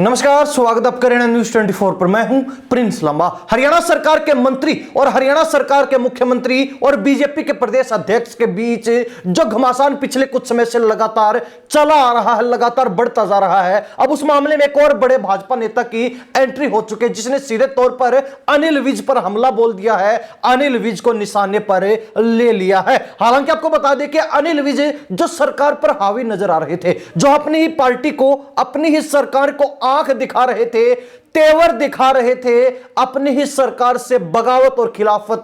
नमस्कार, स्वागत आप करें न्यूज 24 पर। मैं हूं प्रिंस लंबा। हरियाणा सरकार के मंत्री और हरियाणा सरकार के मुख्यमंत्री और बीजेपी के प्रदेश अध्यक्ष के बीच जो घमासान पिछले कुछ समय से लगातार चला आ रहा है, लगातार बढ़ता जा रहा है। अब उस मामले में एक और बड़े भाजपा नेता की एंट्री हो चुकी है, जिसने सीधे तौर पर अनिल विज पर हमला बोल दिया है, अनिल विज को निशाने पर ले लिया है। हालांकि आपको बता दें कि अनिल विज जो सरकार पर हावी नजर आ रहे थे, जो अपनी ही पार्टी को, अपनी ही सरकार को आंख दिखा रहे थे, तेवर दिखा रहे थे, अपनी ही सरकार से बगावत और खिलाफत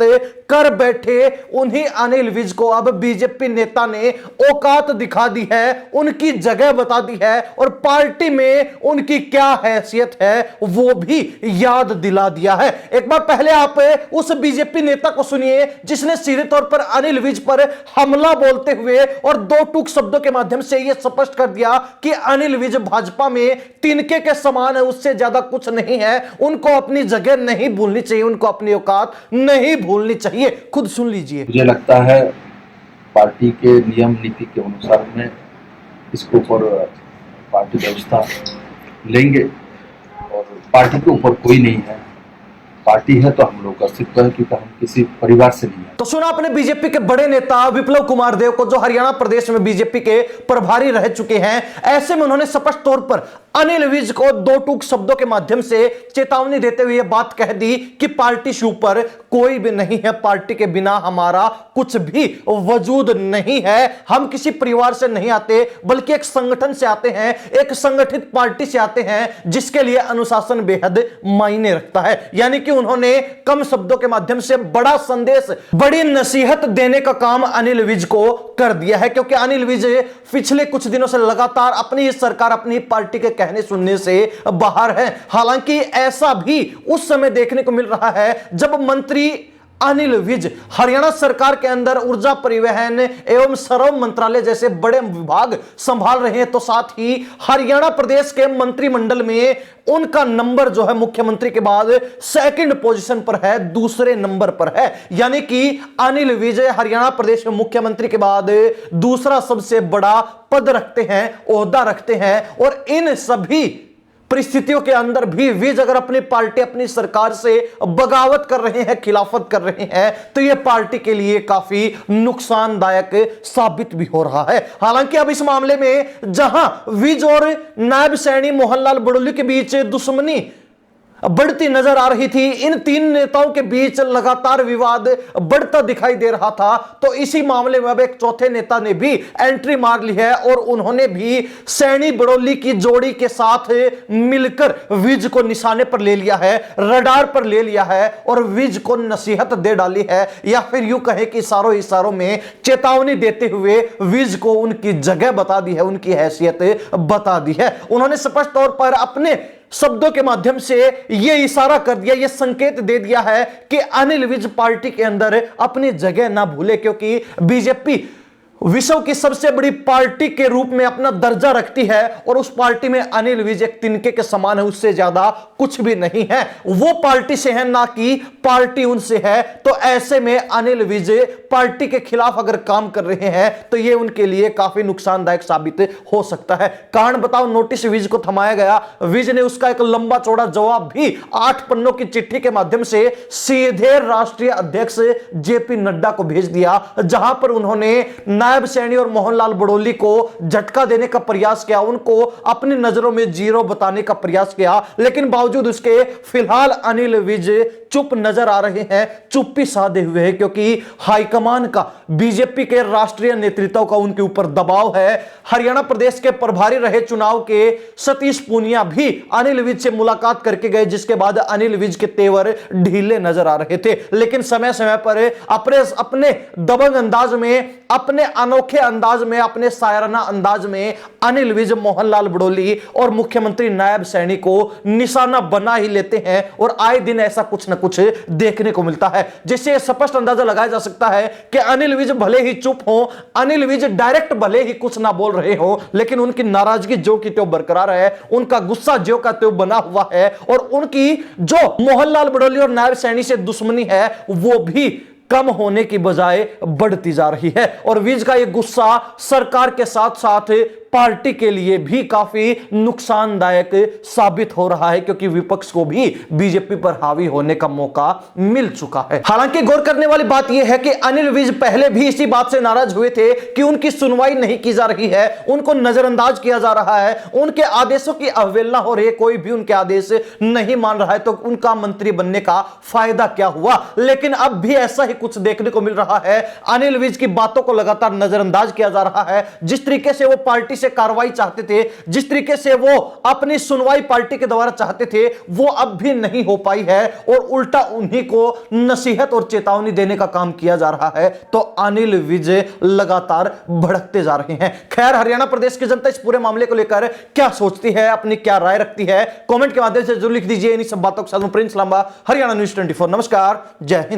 कर बैठे, उन्हीं अनिल विज को अब बीजेपी नेता ने औकात दिखा दी है, उनकी जगह बता दी है और पार्टी में उनकी क्या हैसियत है वो भी याद दिला दिया है। एक बार पहले आप उस बीजेपी नेता को सुनिए जिसने सीधे तौर पर अनिल विज पर हमला बोलते हुए और दो टूक शब्दों के माध्यम से यह स्पष्ट कर दिया कि अनिल विज भाजपा में तिनके के समान है, उससे ज्यादा कुछ नहीं है, उनको अपनी जगह नहीं भूलनी चाहिए, उनको अपनी औकात नहीं भूलनी चाहिए। खुद सुन लीजिए। मुझे लगता है पार्टी के नियम नीति के अनुसार में इसके ऊपर पार्टी व्यवस्था लेंगे और पार्टी के ऊपर कोई नहीं है। पार्टी है तो हम लोग का अस्तित्व है, क्योंकि हम किसी परिवार से नहीं है। तो सुना आपने बीजेपी के बड़े नेता विप्लव कुमार देव को, जो हरियाणा प्रदेश में बीजेपी के प्रभारी रह चुके हैं। ऐसे में उन्होंने स्पष्ट तौर पर अनिल विज को दो टूक शब्दों के माध्यम से चेतावनी देते हुए यह बात कह दी कि पार्टी से ऊपर कोई भी नहीं है, पार्टी के बिना हमारा कुछ भी वजूद नहीं है। हम किसी परिवार से नहीं आते, बल्कि एक संगठन से आते हैं, एक संगठित पार्टी से आते हैं जिसके लिए अनुशासन बेहद मायने रखता है। यानी कि उन्होंने कम शब्दों के माध्यम से बड़ा संदेश, बड़ी नसीहत देने का काम अनिल विज को कर दिया है, क्योंकि अनिल विज पिछले कुछ दिनों से लगातार अपनी सरकार, अपनी पार्टी के कहने सुनने से बाहर है। हालांकि ऐसा भी उस समय देखने को मिल रहा है जब मंत्री अनिल विज हरियाणा सरकार के अंदर ऊर्जा, परिवहन एवं श्रम मंत्रालय जैसे बड़े विभाग संभाल रहे हैं, तो साथ ही हरियाणा प्रदेश के मंत्रिमंडल में उनका नंबर जो है मुख्यमंत्री के बाद सेकंड पोजीशन पर है, दूसरे नंबर पर है। यानी कि अनिल विज हरियाणा प्रदेश में मुख्यमंत्री के बाद दूसरा सबसे बड़ा पद रखते हैं, ओहदा रखते हैं। और इन सभी परिस्थितियों के अंदर भी विज अगर अपनी पार्टी, अपनी सरकार से बगावत कर रहे हैं, खिलाफत कर रहे हैं, तो यह पार्टी के लिए काफी नुकसानदायक साबित भी हो रहा है। हालांकि अब इस मामले में जहां विज और नायब सैनी मोहनलाल बड़ोली के बीच दुश्मनी बढ़ती नजर आ रही थी, इन तीन नेताओं के बीच लगातार विवाद बढ़ता दिखाई दे रहा था, तो इसी मामले में अब एक चौथे नेता ने भी एंट्री मार ली है और उन्होंने भी सैनी बड़ोली की जोड़ी के साथ मिलकर विज को निशाने पर ले लिया है, रडार पर ले लिया है और विज को नसीहत दे डाली है, या फिर यूं कहे कि इशारों इशारों में चेतावनी देते हुए विज को उनकी जगह बता दी है, उनकी हैसियत बता दी है। उन्होंने स्पष्ट तौर पर अपने शब्दों के माध्यम से यह इशारा कर दिया, यह संकेत दे दिया है कि अनिल विज पार्टी के अंदर अपनी जगह ना भूले, क्योंकि बीजेपी विश्व की सबसे बड़ी पार्टी के रूप में अपना दर्जा रखती है और उस पार्टी में अनिल विज एक तिनके के समान है, उससे ज्यादा कुछ भी नहीं है। वो पार्टी से है, ना कि पार्टी उनसे है। तो ऐसे में अनिल विज पार्टी के खिलाफ अगर काम कर रहे हैं तो ये उनके लिए काफी नुकसानदायक साबित हो सकता है। कारण बताओ नोटिस विज को थमाया गया, विज ने उसका एक लंबा चौड़ा जवाब भी 8 पन्नों की चिट्ठी के माध्यम से सीधे राष्ट्रीय अध्यक्ष जेपी नड्डा को भेज दिया, जहां पर उन्होंने नायब सैनी और मोहनलाल बड़ोली को झटका देने का प्रयास किया, उनको अपनी नजरों में जीरो बताने का प्रयास किया, लेकिन बावजूद उसके फिलहाल अनिल विज चुप नजर आ रहे हैं, चुप्पी साधे हुए हैं, क्योंकि हाईकमान का, बीजेपी के राष्ट्रीय नेतृत्व का उनके ऊपर दबाव है। हरियाणा प्रदेश के प्रभारी रहे चुनाव के सतीश पूनिया भी अनिल विज से मुलाकात करके गए, जिसके बाद अनिल विज के तेवर ढीले नजर आ रहे थे, लेकिन समय समय पर अपने दबंग अंदाज में, अपने अनोखे अंदाज में, अपने शायराना अंदाज में अनिल विज मोहनलाल बड़ोली और मुख्यमंत्री नायब सैनी को निशाना बना ही लेते हैं और आए दिन ऐसा कुछ न कुछ देखने को मिलता है, जिससे स्पष्ट अंदाजा लगाया जा सकता है कि अनिल विज भले ही चुप हो, अनिल विज डायरेक्ट भले ही कुछ ना बोल रहे हो, लेकिन उनकी नाराजगी जो की त्यों बरकरार है, उनका गुस्सा जो का त्यों बना हुआ है और उनकी जो मोहनलाल बड़ोली और नायब सैनी से दुश्मनी है वो भी कम होने की बजाय बढ़ती जा रही है। और विज का यह गुस्सा सरकार के साथ साथ पार्टी के लिए भी काफी नुकसानदायक साबित हो रहा है, क्योंकि विपक्ष को भी बीजेपी पर हावी होने का मौका मिल चुका है। हालांकि गौर करने वाली बात यह है कि अनिल विज पहले भी इसी बात से नाराज हुए थे कि उनकी सुनवाई नहीं की जा रही है, उनको नजरअंदाज किया जा रहा है, उनके आदेशों की अवहेलना हो रही है, कोई भी उनके आदेश नहीं मान रहा है, तो उनका मंत्री बनने का फायदा क्या हुआ। लेकिन अब भी ऐसा ही कुछ देखने को मिल रहा है। अनिल विज की बातों को लगातार नजरअंदाज किया जा रहा है। जिस तरीके से वो पार्टी से कार्रवाई चाहते थे, जिस तरीके से वो अपनी सुनवाई पार्टी के द्वारा चाहते थे, वो अब भी नहीं हो पाई है और उल्टा उन्हीं को नसीहत और चेतावनी देने का काम किया जा रहा है। तो अनिल विज लगातार भड़कते जा रहे हैं। खैर, हरियाणा प्रदेश की जनता इस पूरे मामले को लेकर क्या सोचती है, अपनी क्या राय रखती है, कमेंट के माध्यम से जरूर लिख दीजिए। इन्हीं सब बातों के साथ प्रिंस लांबा, हरियाणा न्यूज़ 24। नमस्कार, जय हिंद।